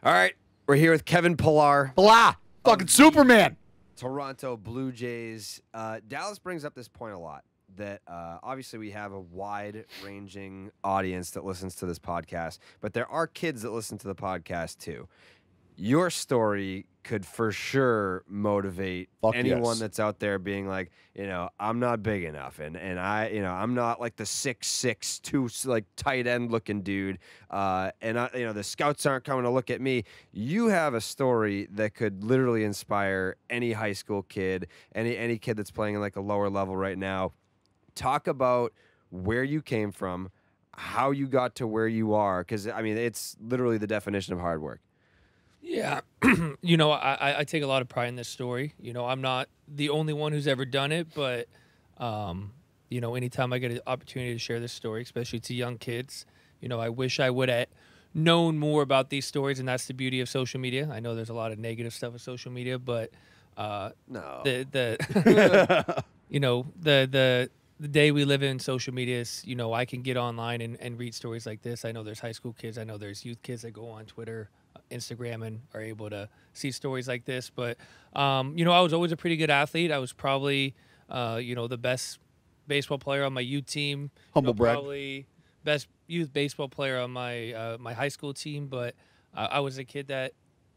All right, we're here with Kevin Pillar. Blah! Fucking Superman! Toronto Blue Jays. Dallas brings up this point a lot, that obviously we have a wide-ranging audience that listens to this podcast, but there are kids that listen to the podcast too. Your story could for sure motivate anyone that's out there being like, I'm not big enough, and I'm not like the 6'6", like tight end looking dude, and the scouts aren't coming to look at me. You have a story that could literally inspire any high school kid, any kid that's playing in like a lower level right now. Talk about where you came from, how you got to where you are, because it's literally the definition of hard work. Yeah, I take a lot of pride in this story. I'm not the only one who's ever done it, but, anytime I get an opportunity to share this story, especially to young kids, I wish I would have known more about these stories, and that's the beauty of social media. I know there's a lot of negative stuff with social media, but no. The day we live in, social media is, I can get online and read stories like this. I know there's high school kids. I know there's youth kids that go on Twitter, Instagram, and are able to see stories like this. But, I was always a pretty good athlete. I was probably, the best baseball player on my youth team. Humble brag. Probably best youth baseball player on my my high school team. But I was a kid that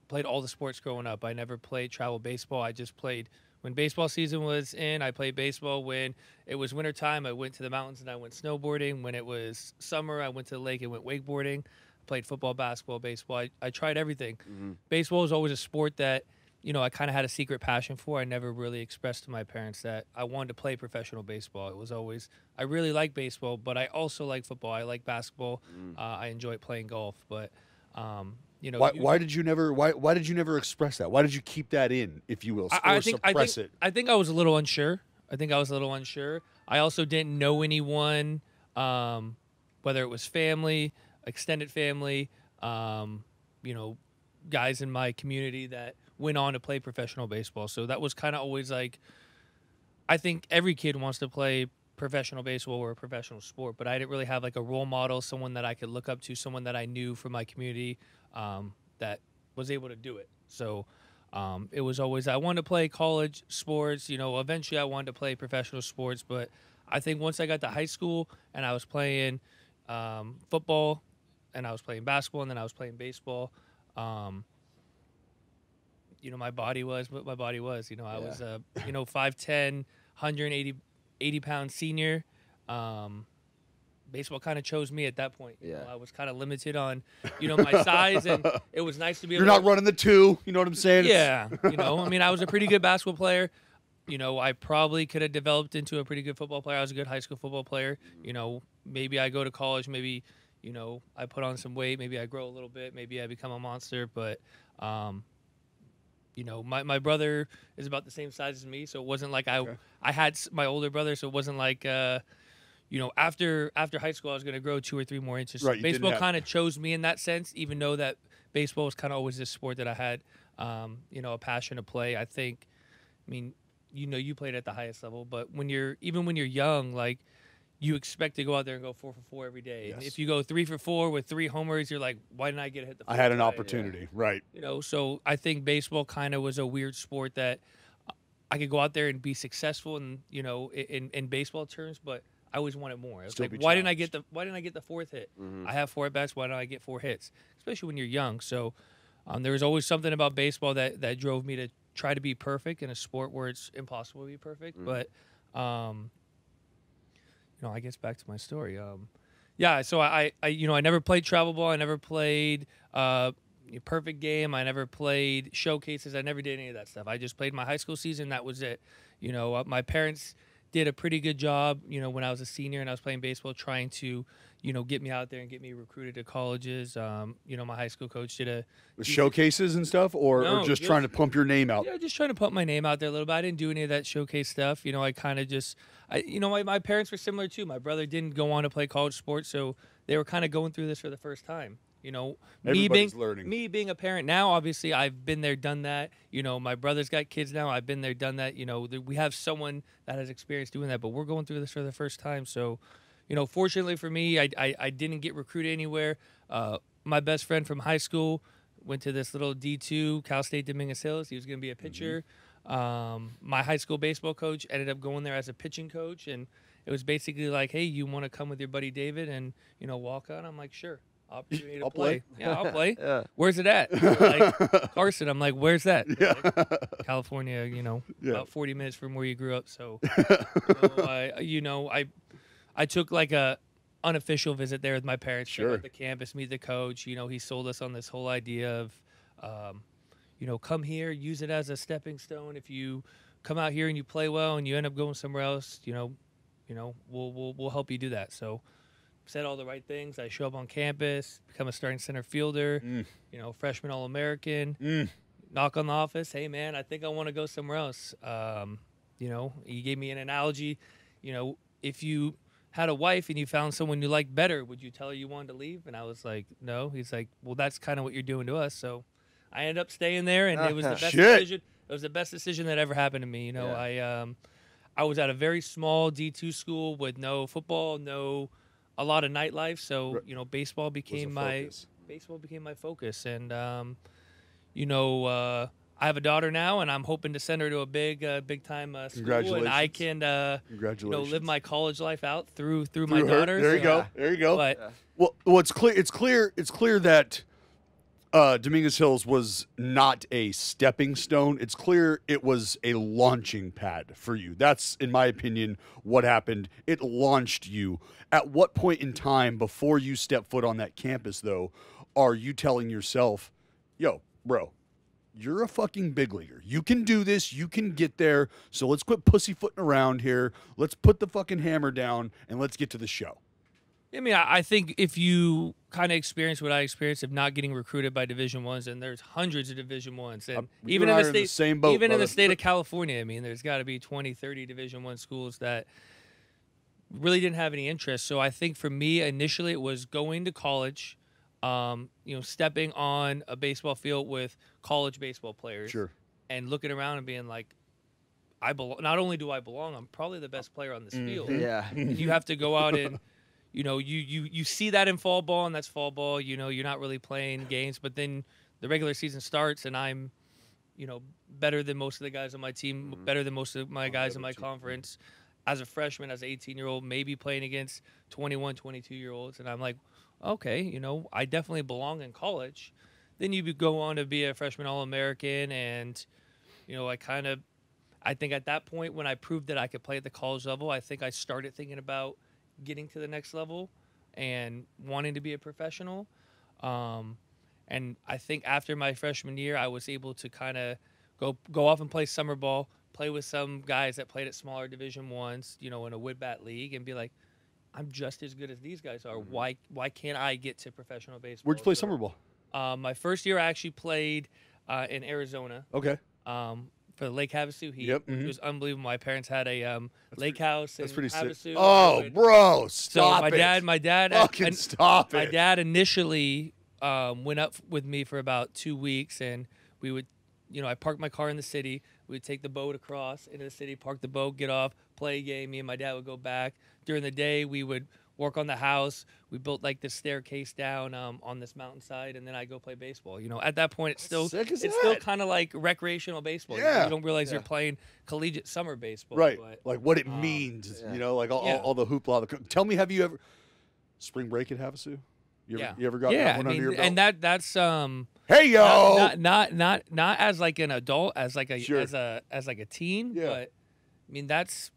played all the sports growing up. I never played travel baseball. I just played when baseball season was in. I played baseball. When it was wintertime, I went to the mountains and I went snowboarding. When it was summer, I went to the lake and went wakeboarding. Played football, basketball, baseball. I tried everything. Mm-hmm. Baseball was always a sport that, I kind of had a secret passion for. I never really expressed to my parents that I wanted to play professional baseball. It was always, I really like baseball, but I also like football. I like basketball. I enjoy playing golf. But, why did you never express that? Why did you keep that in, if you will, suppress it? I think I was a little unsure. I also didn't know anyone, whether it was family, extended family, guys in my community that went on to play professional baseball. So that was kind of always like, I think every kid wants to play professional baseball or a professional sport, but I didn't really have like a role model, someone that I could look up to, someone that I knew from my community that was able to do it. So it was always, I wanted to play college sports, eventually I wanted to play professional sports, but I think once I got to high school and I was playing football, and I was playing basketball, and then I was playing baseball. My body was what my body was. I was a 5'10", 180-pound senior. Baseball kind of chose me at that point. I was kind of limited on, my size, and it was nice to be. You're not running the two. You know what I'm saying? Yeah. I was a pretty good basketball player. I probably could have developed into a pretty good football player. I was a good high school football player. Maybe I go to college. Maybe. I put on some weight. Maybe I grow a little bit. Maybe I become a monster. But, my brother is about the same size as me, so it wasn't like I had my older brother, so it wasn't like, after high school I was going to grow 2 or 3 more inches. Right, so baseball kind of chose me in that sense, even though that baseball was kind of always this sport that I had, a passion to play. I think, you played at the highest level, but when you're young, like, you expect to go out there and go 4 for 4 every day. Yes. And if you go 3 for 4 with 3 homers, you're like, why didn't I get hit the 4th? I had an opportunity, right. So I think baseball kind of was a weird sport that I could go out there and be successful in baseball terms, but I always wanted more. It's like, why didn't I get the 4th hit? Mm-hmm. I have 4 at-bats, why don't I get 4 hits? Especially when you're young. So there was always something about baseball that drove me to try to be perfect in a sport where it's impossible to be perfect. Mm-hmm. But I guess back to my story. So I never played travel ball. I never played perfect game. I never played showcases. I never did any of that stuff. I just played my high school season. That was it. My parents did a pretty good job, when I was a senior and I was playing baseball, trying to, get me out there and get me recruited to colleges. My high school coach did showcases and stuff, or just trying to pump your name out? Yeah, just trying to pump my name out there a little bit. I didn't do any of that showcase stuff. I kind of just, my parents were similar too. My brother didn't go on to play college sports, so they were kind of going through this for the first time. Learning. Me being a parent now, obviously I've been there, done that. My brother's got kids now. I've been there, done that. We have someone that has experience doing that, but we're going through this for the first time. So, fortunately for me, I didn't get recruited anywhere. My best friend from high school went to this little D2 Cal State Dominguez Hills. He was going to be a pitcher. My high school baseball coach ended up going there as a pitching coach, and it was basically like, hey, you want to come with your buddy David and, walk out? I'm like, sure. Opportunity to play. Yeah, I'll play. Yeah. Where's it at? Like, Carson. I'm like, where's that? Yeah. Like, California, about 40 minutes from where you grew up. So, I took like a unofficial visit there with my parents. Sure. At the campus, meet the coach. He sold us on this whole idea of, come here, use it as a stepping stone. If you come out here and you play well and you end up going somewhere else, we'll help you do that. So, said all the right things. I show up on campus, become a starting center fielder, freshman All-American, knock on the office. Hey, man, I think I want to go somewhere else. He gave me an analogy. If you had a wife and you found someone you liked better, would you tell her you wanted to leave? And I was like, no. He's like, well, that's kind of what you're doing to us. So I ended up staying there, and it was the best decision. It was the best decision that ever happened to me. I was at a very small D2 school with no football, a lot of nightlife, so baseball became my focus, and I have a daughter now, and I'm hoping to send her to a big time school, and I can live my college life out through my daughter. There you go. There you go. But, well, it's clear that Dominguez Hills was not a stepping stone. It's clear it was a launching pad for you. That's, in my opinion, what happened. It launched you. At what point in time before you step foot on that campus, though, are you telling yourself, yo, bro, you're a fucking big leaguer. You can do this. You can get there. So let's quit pussyfooting around here. Let's put the fucking hammer down and let's get to the show. I mean, I think if you kind of experience what I experienced of not getting recruited by Division I's, and there's hundreds of Division I's, and even in the state, in the state of California, I mean, there's got to be 20, 30 Division I schools that really didn't have any interest. So I think for me, initially, it was going to college, stepping on a baseball field with college baseball players, and looking around and being like, not only do I belong, I'm probably the best player on this field. Yeah, and you have to go out and. You see that in fall ball, and that's fall ball. You're not really playing games, but then the regular season starts, and I'm, better than most of the guys on my team, better than most of my guys in my conference. As a freshman, as an 18-year-old, maybe playing against 21, 22-year-olds, and I'm like, okay, I definitely belong in college. Then you go on to be a freshman All-American, and, I think at that point when I proved that I could play at the college level, I think I started thinking about getting to the next level and wanting to be a professional. And I think after my freshman year, I was able to kind of go off and play summer ball, play with some guys that played at smaller Division I's, in a wood-bat league, and be like, I'm just as good as these guys are. Why can't I get to professional baseball? Where'd you play summer ball? My first year, I actually played in Arizona. Okay. For the Lake Havasu Heat. Yep. It was unbelievable. My parents had a lake house in Havasu. Sick. Oh, bro, stop it. So my dad fucking stop it. My dad initially went up with me for about 2 weeks, and we would, I parked my car in the city. We would take the boat across into the city, park the boat, get off, play a game. Me and my dad would go back. During the day, we would work on the house. We built like this staircase down on this mountainside, and then I go play baseball. At that point, it's still kind of like recreational baseball. Yeah. You don't realize you're playing collegiate summer baseball. Right. But, like what it means, like all the hoopla. Tell me, have you ever spring break at Havasu? You ever got that one under your belt? And that's hey yo, not as like an adult, as like a as like a teen. Yeah. But I mean, that's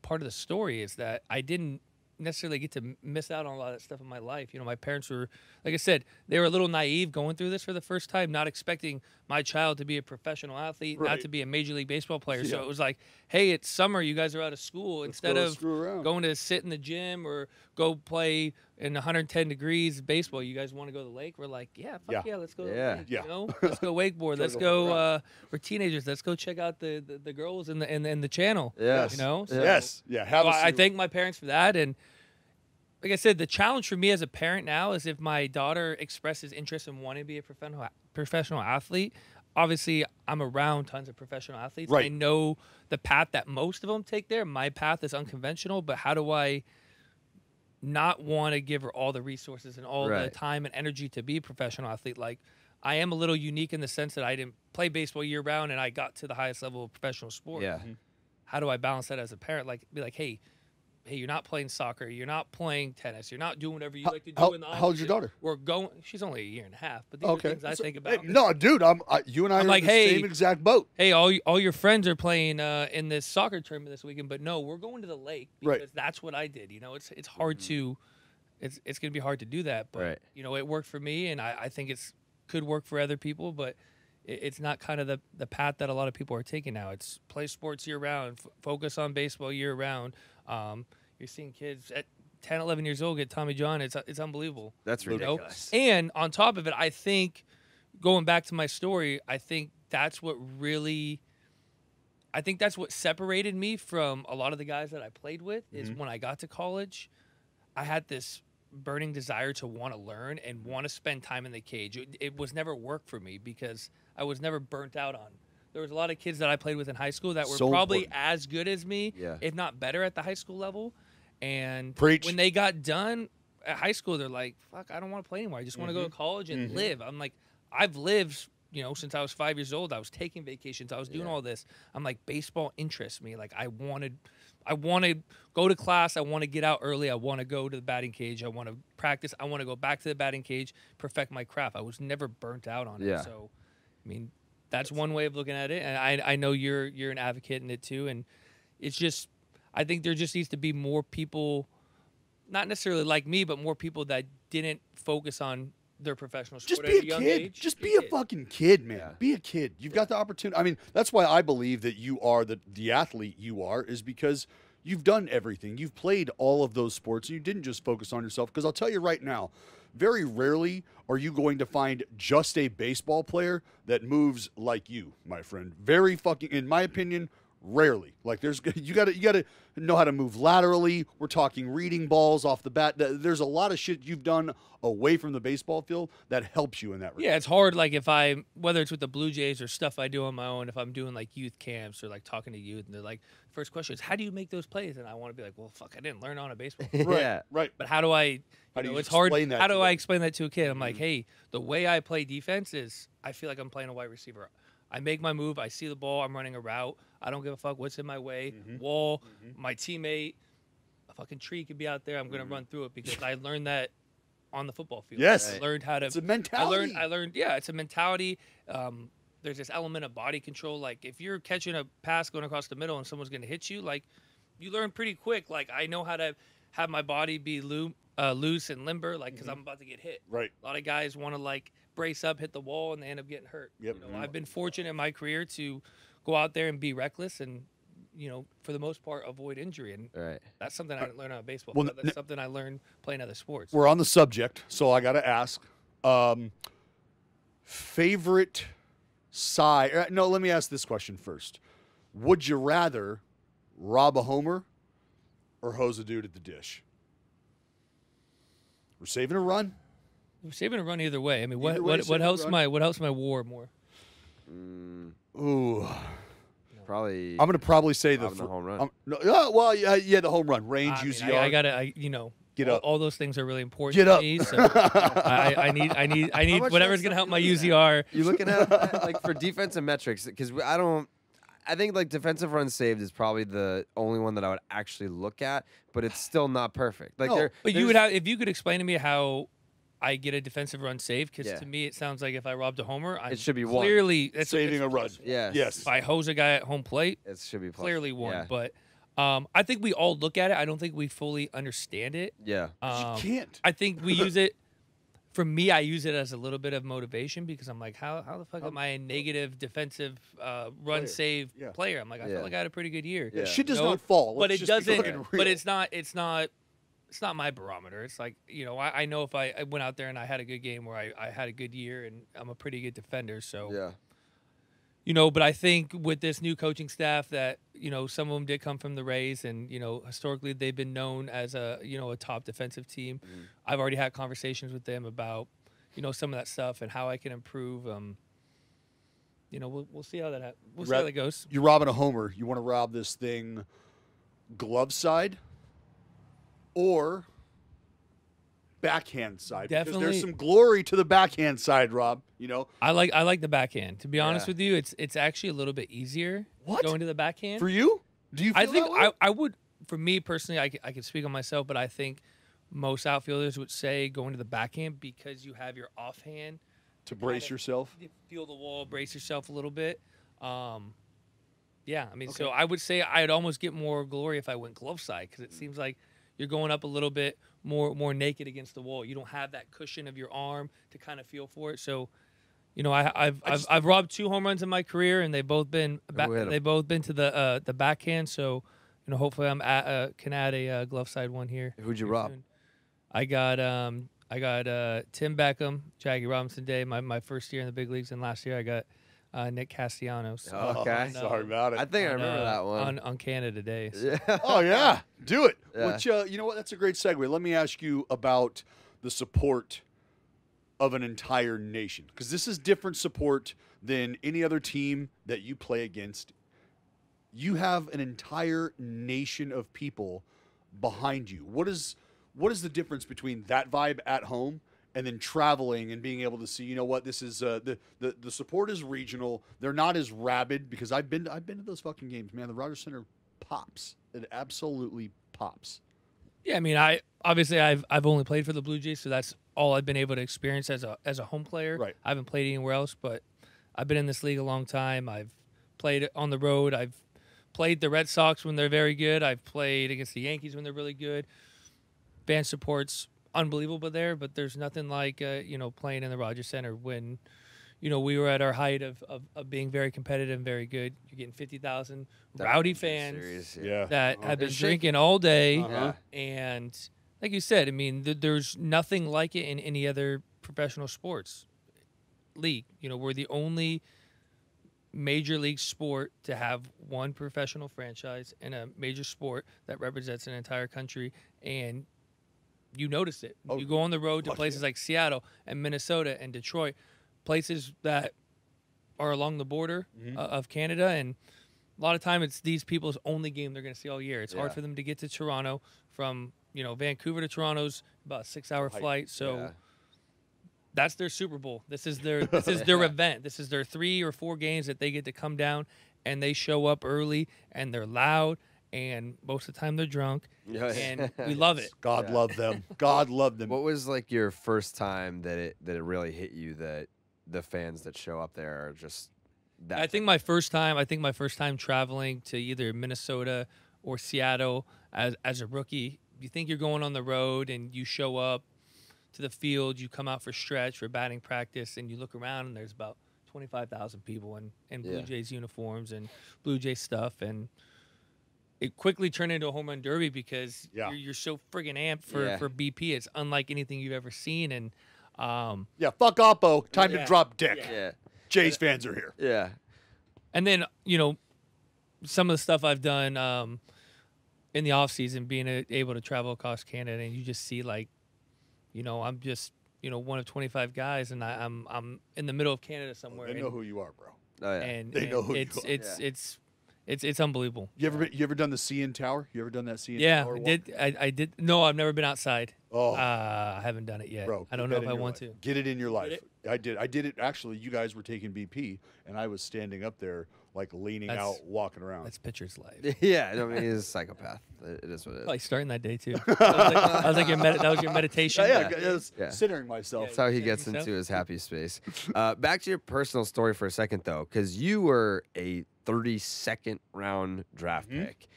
part of the story is that I didn't necessarily get to miss out on a lot of that stuff in my life. My parents were, like I said, they were a little naive going through this for the first time, not expecting my child to be a professional athlete, not to be a Major League Baseball player. So it was like, hey, it's summer, you guys are out of school. Instead of going to sit in the gym or go play in 110 degrees baseball, you guys want to go to the lake? We're like, yeah, let's go to the lake. Yeah. Let's go wakeboard. Let's go. We're teenagers. Let's go check out the girls in the channel. Yes. So, yes. Yeah. So I thank my parents for that. And like I said, the challenge for me as a parent now is if my daughter expresses interest in wanting to be a professional athlete. Obviously, I'm around tons of professional athletes. Right. I know the path that most of them take there. My path is unconventional, but how do I not want to give her all the resources and all the time and energy to be a professional athlete? Like, I am a little unique in the sense that I didn't play baseball year round and I got to the highest level of professional sport. Yeah. How do I balance that as a parent? Like, be like, hey, you're not playing soccer, you're not playing tennis, you're not doing whatever you like to do in the office. How old's your daughter? We're going. She's only a year and a half, but these are things I think about. Hey, no, dude, you and I are like, in the same exact boat. Hey, all your friends are playing in this soccer tournament this weekend, but no, we're going to the lake because that's what I did. You know, it's hard to, it's gonna be hard to do that, but you know, it worked for me, and I think it's could work for other people, but it's not kind of the path that a lot of people are taking now. It's play sports year round, focus on baseball year round. You're seeing kids at 10, 11 years old get Tommy John. It's unbelievable. That's ridiculous. And on top of it, I think, going back to my story, I think that's what separated me from a lot of the guys that I played with is when I got to college, I had this burning desire to want to learn and want to spend time in the cage. It was never work for me because I was never burnt out on. There was a lot of kids that I played with in high school that were probably as good as me, if not better at the high school level. And when they got done at high school, they're like, fuck, I don't want to play anymore. I just want to go to college and live. I'm like, I've lived, you know, since I was 5 years old. I was taking vacations. I was doing all this. I'm like, baseball interests me. Like, I want to go to class. I want to get out early. I want to go to the batting cage. I want to practice. I want to go back to the batting cage, perfect my craft. I was never burnt out on it. So, I mean, that's one way of looking at it. And I know you're an advocate in it too. And it's just, I think there just needs to be more people, not necessarily like me, but more people that didn't focus on their professional sport at a young age. Just be a fucking kid, man. Be a kid. You've got the opportunity. I mean, that's why I believe that you are the athlete you are, is because you've done everything. You've played all of those sports. And you didn't just focus on yourself. Because I'll tell you right now, very rarely are you going to find just a baseball player that moves like you, my friend. Very fucking, in my opinion, rarely. Like, you gotta know how to move laterally. We're talking reading balls off the bat. There's a lot of shit you've done away from the baseball field that helps you in that regard. Yeah, it's hard. Like, whether it's with the Blue Jays or stuff I do on my own, if I'm doing like youth camps or like talking to youth, and they're like, first question is, how do you make those plays? And I want to be like, well, fuck, I didn't learn on a baseball field. Right. But how do I? It's hard. How do I explain that to a kid? I'm like, hey, the way I play defense is, I feel like I'm playing a wide receiver. I make my move. I see the ball. I'm running a route. I don't give a fuck what's in my way. Wall, my teammate, a fucking tree could be out there. I'm going to run through it because I learned that on the football field. Yes. I learned how to. It's a mentality. I learned, yeah, it's a mentality. There's this element of body control. Like, if you're catching a pass going across the middle and someone's going to hit you, like, you learn pretty quick. Like, I know how to have my body be loose and limber, like, because I'm about to get hit. Right. A lot of guys want to, like, brace up, hit the wall, and they end up getting hurt. Yep. You know, I've been fortunate in my career to go out there and be reckless and, you know, for the most part, avoid injury. And that's something I didn't learn out of baseball. Well, that's something I learned playing other sports. We're on the subject, so I got to ask. Favorite side? No, let me ask this question first. Would you rather rob a homer or hose a dude at the dish? We're saving a run. We're saving a run either way. I mean, what helps my WAR more? Ooh, probably. I'm gonna probably say the home run. The home run range. UZR. I gotta, get up. All those things are really important Get to up. me. So I need whatever's gonna help my UZR. You looking at like for defensive metrics? Because I think like defensive runs saved is probably the only one that I would actually look at, but it's still not perfect. Like, but you would have, if you could explain to me how I get a defensive run saved, because to me it sounds like if I robbed a homer, it should be clearly one. Saving a run. Yes. If I hose a guy at home plate, it should be clearly one. Yeah. But I think we all look at it. I don't think we fully understand it. Yeah. You can't. I think we use it. For me, I use it as a little bit of motivation because I'm like, how the fuck am I a negative defensive run save player? I'm like, I feel like I had a pretty good year. Yeah. Shit does not fall. But it doesn't. But it's not my barometer. It's like, I know if I went out there and I had a good game where I had a good year and I'm a pretty good defender. So but I think with this new coaching staff that, some of them did come from the Rays and, historically they've been known as a top defensive team. I've already had conversations with them about, some of that stuff and how I can improve. We'll see how that see how that goes. You're robbing a homer. You want to rob this thing glove side or backhand side because Definitely. there's some glory to the backhand side, Rob. You know, I like the backhand. To be honest Yeah. with you, it's actually a little bit easier going to the backhand. for you, do you? Feel I think that way? I would, for me personally, I can speak on myself, but I think most outfielders would say going to the backhand because you have your offhand to brace kind of yourself. feel the wall, brace yourself a little bit. Yeah, I mean, so I would say I'd almost get more glory if I went glove side because it seems like you're going up a little bit more naked against the wall. You don't have that cushion of your arm to kind of feel for it. So, you know, I've robbed 2 home runs in my career, and they've both been to the backhand. So, you know, hopefully can add a glove side one here. Who'd you here rob? soon. I got Tim Beckham, Jackie Robinson Day, my first year in the big leagues, and last year I got Nick Castellanos. Okay. Sorry about it. I think I remember that one. on Canada Day. So. Yeah. Oh yeah, do it. Yeah. Which you know what? That's a great segue. Let me ask you about the support of an entire nation, because this is different support than any other team that you play against. You have an entire nation of people behind you. What is the difference between that vibe at home and then traveling and being able to see, you know what, this is the support is regional. They're not as rabid, because I've been to those fucking games, man. The Rogers Center pops. It absolutely pops. Yeah, I mean, I've only played for the Blue Jays, so that's all I've been able to experience as a home player. Right. I haven't played anywhere else, but I've been in this league a long time. I've played on the road. I've played the Red Sox when they're very good. I've played against the Yankees when they're really good. Fan support's unbelievable there, but there's nothing like you know, playing in the Rogers Center when, you know, we were at our height of being very competitive and very good. You're getting 50,000 rowdy fans that have been drinking all day, Uh-huh. and like you said, I mean, there's nothing like it in any other professional sports league. You know, we're the only major league sport to have one professional franchise in a major sport that represents an entire country, and you notice it. Oh, You go on the road to fuck places yeah. like Seattle and Minnesota and Detroit, places that are along the border of Canada, and a lot of time it's these people's only game they're going to see all year. It's hard Yeah. for them to get to Toronto from, you know, Vancouver to Toronto's about a 6-hour flight. So Yeah. that's their Super Bowl. This is their event. This is their 3 or 4 games that they get to come down, and they show up early, and they're loud, and most of the time they're drunk, and we love it. God love them. God love them. What was like your first time that it really hit you that the fans that show up there are just that? I think my first time traveling to either Minnesota or Seattle as a rookie, you think you're going on the road and you show up to the field, you come out for stretch for batting practice, and you look around and there's about 25,000 people in Blue Jays uniforms and Blue Jays stuff, and it quickly turned into a home run derby because you're so friggin' amped for BP. It's unlike anything you've ever seen, and fuck Oppo. Time to drop dick. Yeah. Jays fans are here. Yeah. And then, you know, some of the stuff I've done in the off season, being able to travel across Canada, and you just see, like, you know, I'm just, you know, one of 25 guys, and I'm in the middle of Canada somewhere. They know who you are, bro. Oh yeah. And They know who you are. It's unbelievable. You ever done the CN Tower? You ever done that CN Yeah, Tower? I did. No, I've never been outside. Oh. I haven't done it yet. Bro, I don't get know that if in I your want life. to. Get it in your life. I did it actually. You guys were taking BP, and I was standing up there, like leaning out, walking around. That's pitcher's life. Yeah. I mean, he's a psychopath. It is what it is. Probably starting that day too. That was like that was your meditation. I was Yeah. centering myself. That's how he gets yourself? into his happy space. Back to your personal story for a second, though, because you were a 32nd round draft pick.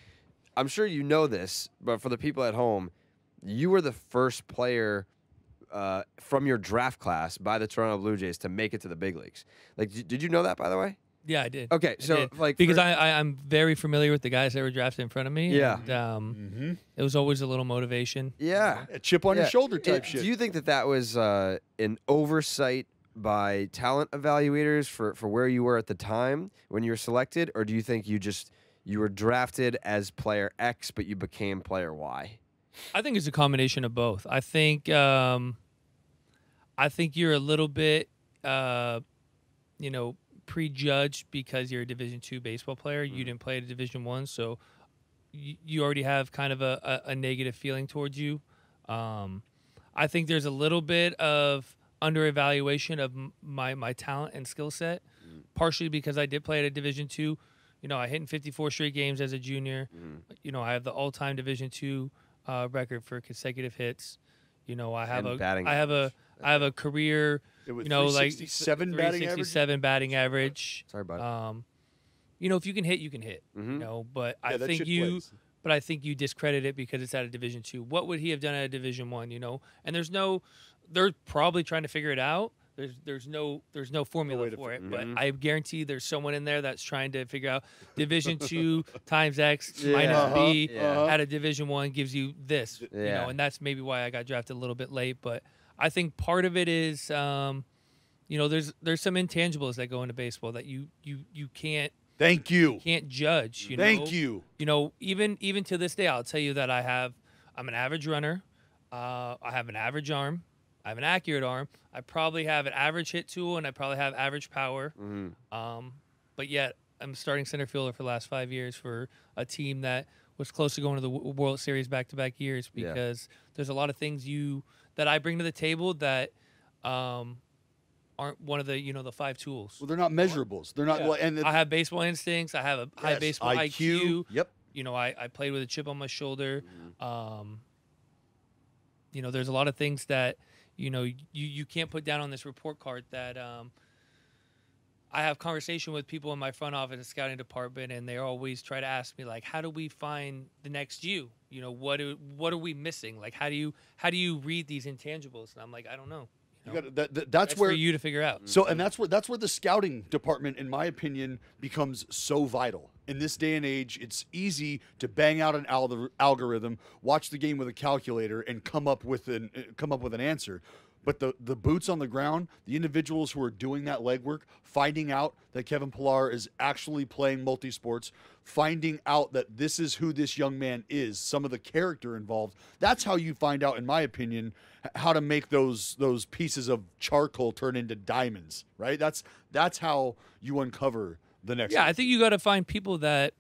I'm sure you know this, but for the people at home, you were the first player from your draft class by the Toronto Blue Jays to make it to the big leagues. Like, did you know that, by the way? Yeah, I did. Okay, I so did. like because I'm very familiar with the guys that were drafted in front of me. Yeah. And, it was always a little motivation. yeah. A chip on your shoulder type shit. Do you think that was an oversight by talent evaluators for where you were at the time when you were selected, or do you think you were drafted as player X but you became player Y? I think it's a combination of both. I think you're a little bit, you know, prejudged because you're a Division II baseball player. You didn't play at a Division I, so you already have kind of a negative feeling towards you. I think there's a little bit of under-evaluation of my talent and skill set, partially because I did play at a Division II. You know, I hit in 54 straight games as a junior. You know, I have the all-time Division II record for consecutive hits. You know, I have I have a career. It was you know, like 367 batting average. Sorry, bud. You know, if you can hit, you can hit. You know, but I that think shit you. plays. But I think you discredit it because it's at a Division II. What would he have done at a Division I? You know, and they're probably trying to figure it out. There's no formula for it. But I guarantee there's someone in there that's trying to figure out Division II times X minus B at a Division I gives you this. You know, and that's maybe why I got drafted a little bit late. But I think part of it is, you know, there's some intangibles that go into baseball that you can't. Thank you. Can't judge. You know? Thank you. You know, even to this day, I'll tell you that I'm an average runner. I have an average arm. I have an accurate arm. I probably have an average hit tool, and I probably have average power. But yet, I'm starting center fielder for the last 5 years for a team that was close to going to the World Series back-to-back years because there's a lot of things that I bring to the table that aren't one of the the 5 tools. Well, they're not measurables. They're not. Well, and I have baseball instincts. I have a high baseball IQ. Yep. You know, I played with a chip on my shoulder. You know, there's a lot of things that you can't put down on this report card that I have conversation with people in my front office and scouting department, and they always try to ask me, like, how do we find the next you? You know, what are we missing? Like, how do you read these intangibles? And I'm like, I don't know. You got that's where for you to figure out. So, and that's where the scouting department, in my opinion, becomes so vital. In this day and age, it's easy to bang out an algorithm, watch the game with a calculator, and come up with an answer. But the boots on the ground, the individuals who are doing that legwork, finding out that Kevin Pillar is actually playing multi-sports, finding out that this is who this young man is, some of the character involved, that's how you find out, in my opinion, how to make those pieces of charcoal turn into diamonds, right? That's how you uncover the next. Yeah, I think you got to find people that,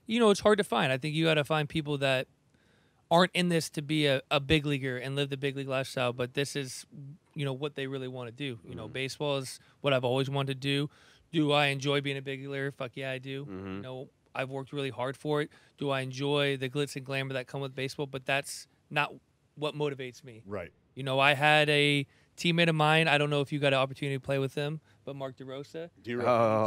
it's hard to find. I think you got to find people that aren't in this to be a big leaguer and live the big league lifestyle, but this is, what they really want to do. You know, baseball is what I've always wanted to do. Do I enjoy being a big leaguer? Fuck yeah, I do. You know, I've worked really hard for it. Do I enjoy the glitz and glamour that come with baseball? But that's not what motivates me. Right. You know, I had a teammate of mine. I don't know if you got an opportunity to play with him, but Mark DeRosa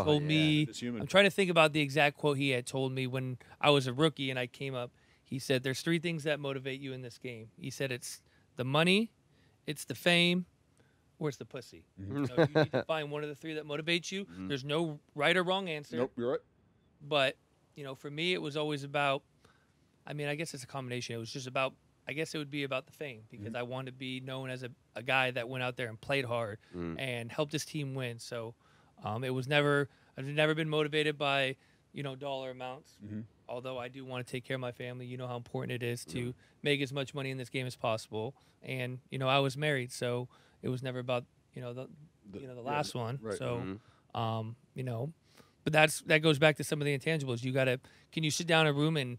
told me. I'm trying to think about the exact quote he had told me when I was a rookie and I came up. He said, "There's 3 things that motivate you in this game." He said, "It's the money, it's the fame, or it's the pussy." You need to find one of the 3 that motivates you. There's no right or wrong answer. Nope, you're right. But for me, it was always about. I mean, I guess it's a combination. It was just about. I guess it would be about the fame because I wanted to be known as a guy that went out there and played hard and helped his team win. So it was never. I've never been motivated by dollar amounts. Although I do want to take care of my family, you know how important it is to make as much money in this game as possible. And I was married, so it was never about the last one. Right. So but that goes back to some of the intangibles. Can you sit down in a room and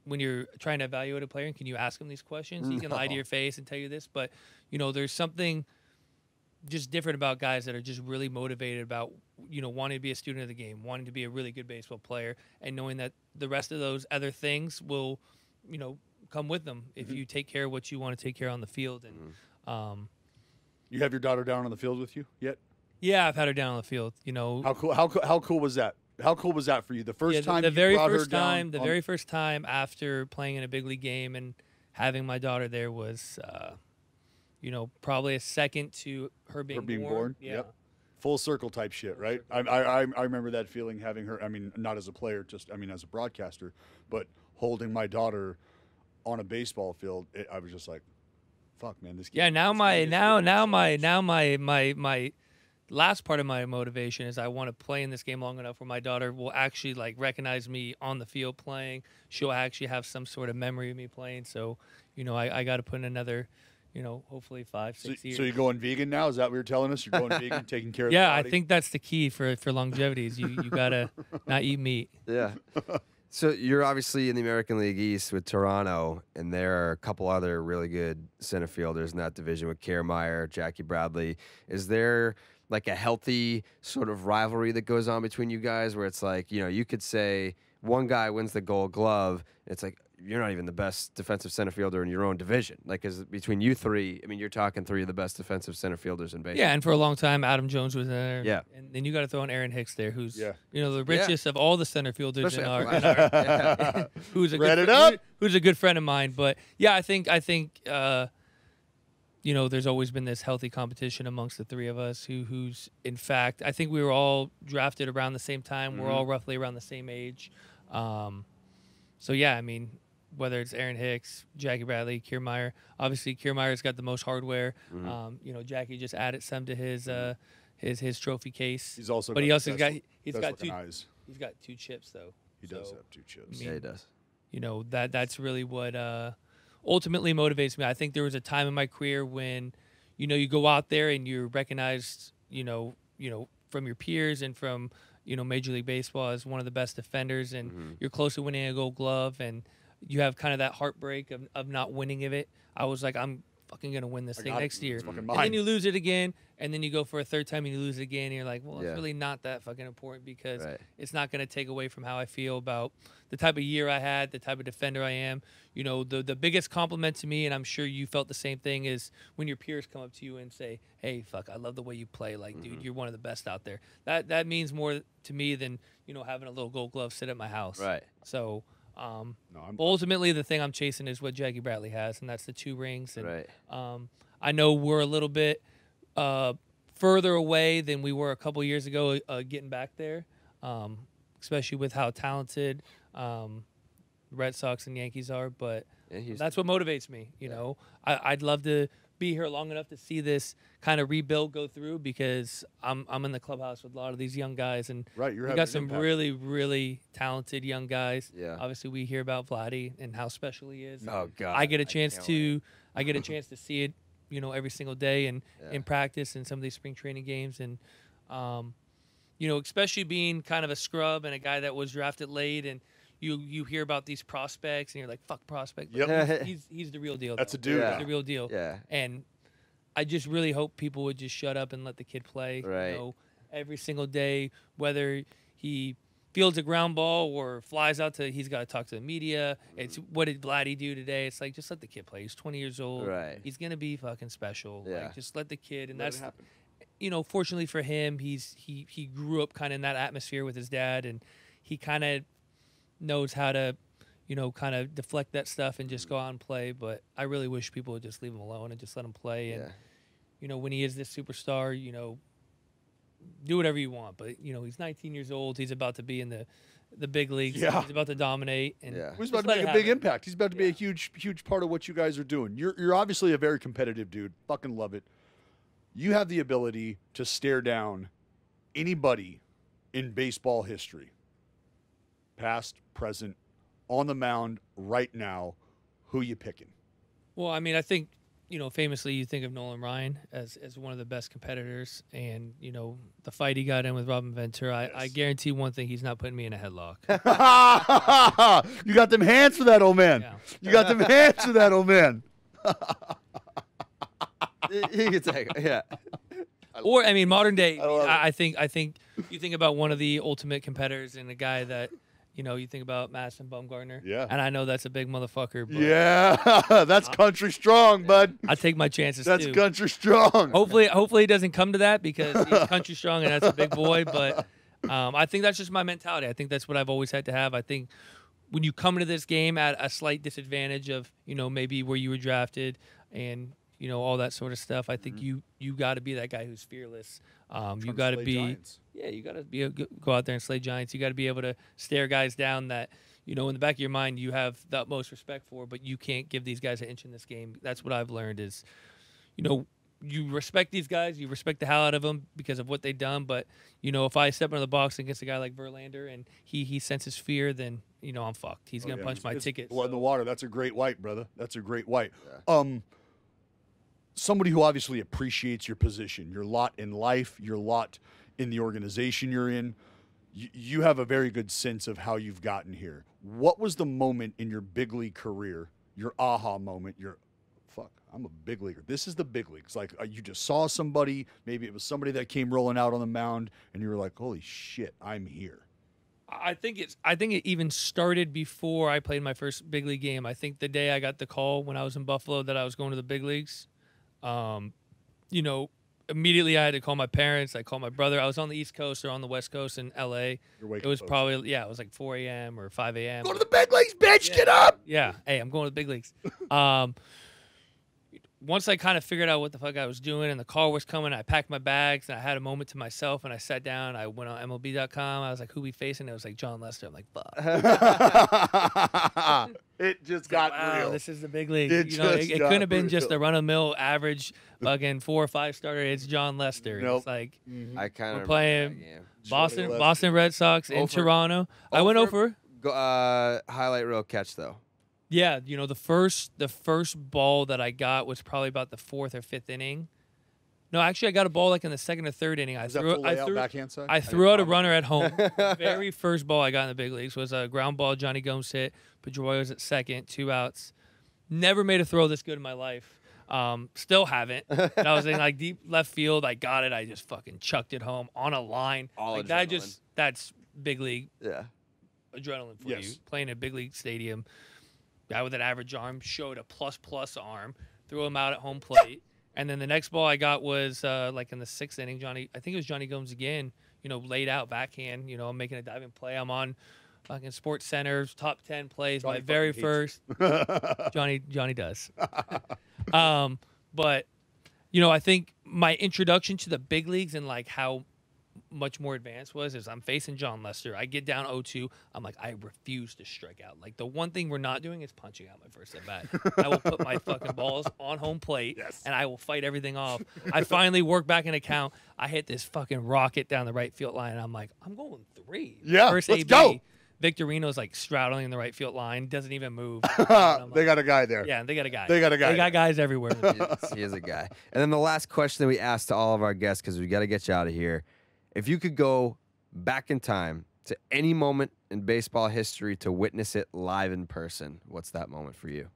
when you're trying to evaluate a player, and can you ask him these questions? He can lie to your face and tell you this, but there's something just different about guys that are just really motivated about wanting to be a student of the game, wanting to be a really good baseball player, and knowing that the rest of those other things will come with them if you take care of what you want to take care of on the field. And you have your daughter down on the field with you yet? Yeah, I've had her down on the field. How cool was that? How cool was that for you? The first time the you very brought first her down time, the very first time after playing in a big league game and having my daughter there was probably a second to her being born. Yeah. Yep. Full circle type shit, right? I remember that feeling, having her. I mean, not as a player, as a broadcaster, but holding my daughter on a baseball field. I was just like, "Fuck, man, this." Yeah. Now my last part of my motivation is I want to play in this game long enough where my daughter will actually recognize me on the field playing. She'll actually have some sort of memory of me playing. So, I got to put in another. Hopefully 5-6 years. So you're going vegan now? Is that what you're telling us? You're going vegan, taking care of the body? I think that's the key for longevity is you got to not eat meat. Yeah. So you're obviously in the American League East with Toronto, and there are a couple other really good center fielders in that division with Kiermaier, Jackie Bradley. Is there like a healthy sort of rivalry that goes on between you guys where it's like, you could say one guy wins the Gold Glove, and it's like, you're not even the best defensive center fielder in your own division. Like, because between you three, I mean, you're talking three of the best defensive center fielders in baseball. Yeah, and for a long time, Adam Jones was there. Yeah. And then you got to throw in Aaron Hicks there, who's Yeah. the richest of all the center fielders in our who's a good friend of mine. But yeah, I think there's always been this healthy competition amongst the three of us. Who's in fact, I think we were all drafted around the same time. We're all roughly around the same age. So yeah, I mean, whether it's Aaron Hicks, Jackie Bradley, Kiermaier. Obviously, Kiermaier's got the most hardware. Jackie just added some to his trophy case. He's also, but he's got two eyes. He's got 2 chips though. He does have 2 chips. I mean, Yeah, he does. That's really what ultimately motivates me. I think there was a time in my career when, you go out there and you're recognized, from your peers and from Major League Baseball as one of the best defenders, and you're close to winning a Gold Glove, and you have kind of that heartbreak of not winning it. I was like, I'm fucking gonna win this thing next year, and then you lose it again, and then you go for a third time and you lose it again, and you're like, well, it's really not that fucking important because it's not gonna take away from how I feel about the type of year I had, the type of defender I am. The biggest compliment to me, and I'm sure you felt the same thing, is when your peers come up to you and say, hey, fuck, I love the way you play. Like, dude, you're one of the best out there. That means more to me than having a little Gold Glove sit at my house. Right. So. Ultimately, the thing I'm chasing is what Jackie Bradley has, and that's the 2 rings. And, I know we're a little bit further away than we were a couple years ago getting back there, especially with how talented Red Sox and Yankees are. But that's what motivates me. I'd love to be here long enough to see this kind of rebuild go through, because I'm in the clubhouse with a lot of these young guys, and we got some really, really talented young guys. Yeah. Obviously, we hear about Vladdy and how special he is. Oh God. I get a chance to see it, every single day and in practice and some of these spring training games, and especially being kind of a scrub and a guy that was drafted late, and you hear about these prospects and you're like, fuck prospect. Yep. He's the real deal. That's a dude. He's the real deal. Yeah. And I just really hope people would just shut up and let the kid play. Right. Every single day, whether he fields a ground ball or flies out he's got to talk to the media. It's what did Vladdy do today? It's like, just let the kid play. He's 20 years old. Right. He's gonna be fucking special. Yeah. Like, just let the kid. And Let that's it happen. Fortunately for him, he grew up kind of in that atmosphere with his dad, and he kind of knows how to, kind of deflect that stuff and just go out and play. But I really wish people would just leave him alone and just let him play. And, when he is this superstar, do whatever you want. But, he's 19 years old. He's about to be in the big leagues. Yeah. He's about to dominate. And he's about to make a big impact. He's about to be a huge, huge part of what you guys are doing. You're obviously a very competitive dude. Fucking love it. You have the ability to stare down anybody in baseball history. Past, present, on the mound right now. Who you picking? Well, I mean, I think, famously you think of Nolan Ryan as one of the best competitors, and, the fight he got in with Robin Ventura, I guarantee one thing, he's not putting me in a headlock. You got them hands for that, old man. Yeah. You got them hands for that, old man. He could take it. Yeah. Or, I mean, modern day, I think you think about one of the ultimate competitors and a guy that, you think about Madison Bumgarner. Yeah. And I know that's a big motherfucker. But Yeah, that's country strong, bud. I take my chances, That's too. country strong. Hopefully he doesn't come to that, because he's country strong and that's a big boy. But I think that's just my mentality. I think that's what I've always had to have. I think when you come into this game at a slight disadvantage of, maybe where you were drafted and, all that sort of stuff, I think you got to be that guy who's fearless. You got to be Giants. Yeah, you got to go out there and slay giants. You got to be able to stare guys down that, in the back of your mind you have the utmost respect for, but you can't give these guys an inch in this game. That's what I've learned is, you respect these guys, you respect the hell out of them because of what they've done. But, if I step into the box against a guy like Verlander and he senses fear, then, I'm fucked. He's going to punch my ticket. Blood in the water. That's a great white, brother. That's a great white. Yeah. Somebody who obviously appreciates your position, your lot in life, your lot in the organization you're in. you have a very good sense of how you've gotten here. What was the moment in your big league career, your aha moment, fuck, I'm a big leaguer. This is the big leagues. Like you just saw somebody, maybe it was somebody that came rolling out on the mound and you were like, holy shit, I'm here. I think it even started before I played my first big league game. I think the day I got the call when I was in Buffalo that I was going to the big leagues, you know, immediately I had to call my parents. I called my brother. I was on the East Coast or on the West Coast in L.A. It was probably, it was like 4 a.m. or 5 a.m. Go to the big leagues, bitch. Get up. Yeah. Hey, I'm going to the big leagues. Once I kind of figured out what the fuck I was doing and the call was coming, I packed my bags and I had a moment to myself and I sat down. I went on MLB.com. I was like, who we facing? It was like John Lester. I'm like, fuck. It just got real. This is the big league. It couldn't have been just a run-of-the-mill average fucking 4 or 5 starter. It's John Lester. Nope. It's like I kind we're of playing Boston Red Sox in Toronto. I went over. Highlight reel catch though. Yeah, you know, the first ball that I got was probably about the 4th or 5th inning. No, actually, I got a ball like in the 2nd or 3rd inning. I threw out a runner at home. The very first ball I got in the big leagues was a ground ball. Johnny Gomes hit. Pedroia was at second, 2 outs. Never made a throw this good in my life. Still haven't. And I was in like deep left field. I got it. I just fucking chucked it home on a line. Like that's big league. Yeah. Adrenaline for you. Playing a big league stadium. Guy with an average arm showed a plus arm, threw him out at home plate, and then the next ball I got was like in the 6th inning. I think it was Johnny Gomes again. You know, laid out backhand. You know, I'm making a diving play. I'm on fucking Sports Center's top 10 plays. Johnny my very first. Johnny does. But you know, I think my introduction to the big leagues and like how much more advanced is I'm facing John Lester. I get down 0-2. I'm like, I refuse to strike out. Like, the one thing we're not doing is punching out my first at bat. I will put my fucking balls on home plate, and I will fight everything off. I finally work back an account. I hit this fucking rocket down the right field line, and I'm like, I'm going 3. Yeah, first let's AB. go. Victorino's like straddling in the right field line, doesn't even move. They got a guy there. Yeah, they got a guy. They got guys everywhere. He is a guy. And then the last question that we asked to all of our guests, because we got to get you out of here. If you could go back in time to any moment in baseball history to witness it live in person, what's that moment for you?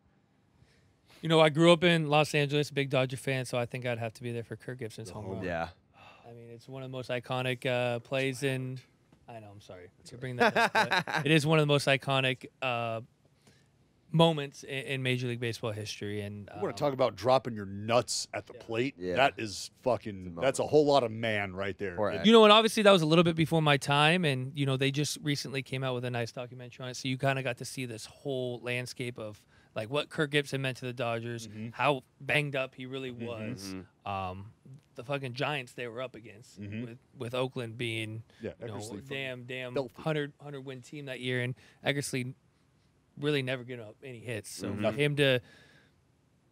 You know, I grew up in Los Angeles, big Dodger fan, so I think I'd have to be there for Kirk Gibson's home run. Yeah. I mean, it's one of the most iconic plays in. I know, I'm sorry to bring that up. But it is one of the most iconic moments in Major League Baseball history. And you want to talk about dropping your nuts at the plate? Yeah. That is fucking. That's a whole lot of man right there. You know, and obviously that was a little bit before my time, and you know they just recently came out with a nice documentary on it, so you kind of got to see this whole landscape of like what Kirk Gibson meant to the Dodgers, how banged up he really was. The fucking Giants they were up against with Oakland being damn 100 win team that year, and Eckersley really never getting up any hits. So for him to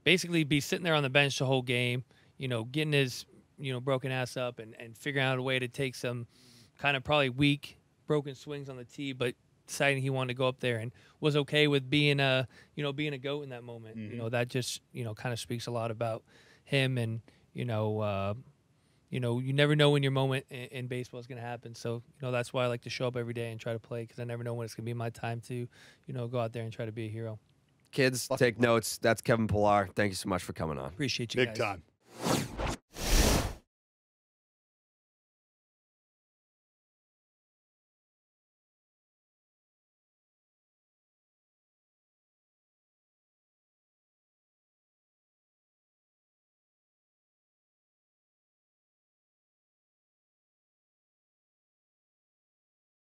basically be sitting there on the bench the whole game, you know, getting his broken ass up and figuring out a way to take some kind of probably weak broken swings on the tee, but deciding he wanted to go up there and was okay with being a GOAT in that moment. You know, that just kind of speaks a lot about him. And you never know when your moment in baseball is going to happen. So, that's why I like to show up every day and try to play, because I never know when it's going to be my time to, go out there and try to be a hero. Kids, take notes. That's Kevin Pillar. Thank you so much for coming on. Appreciate you guys. Big time.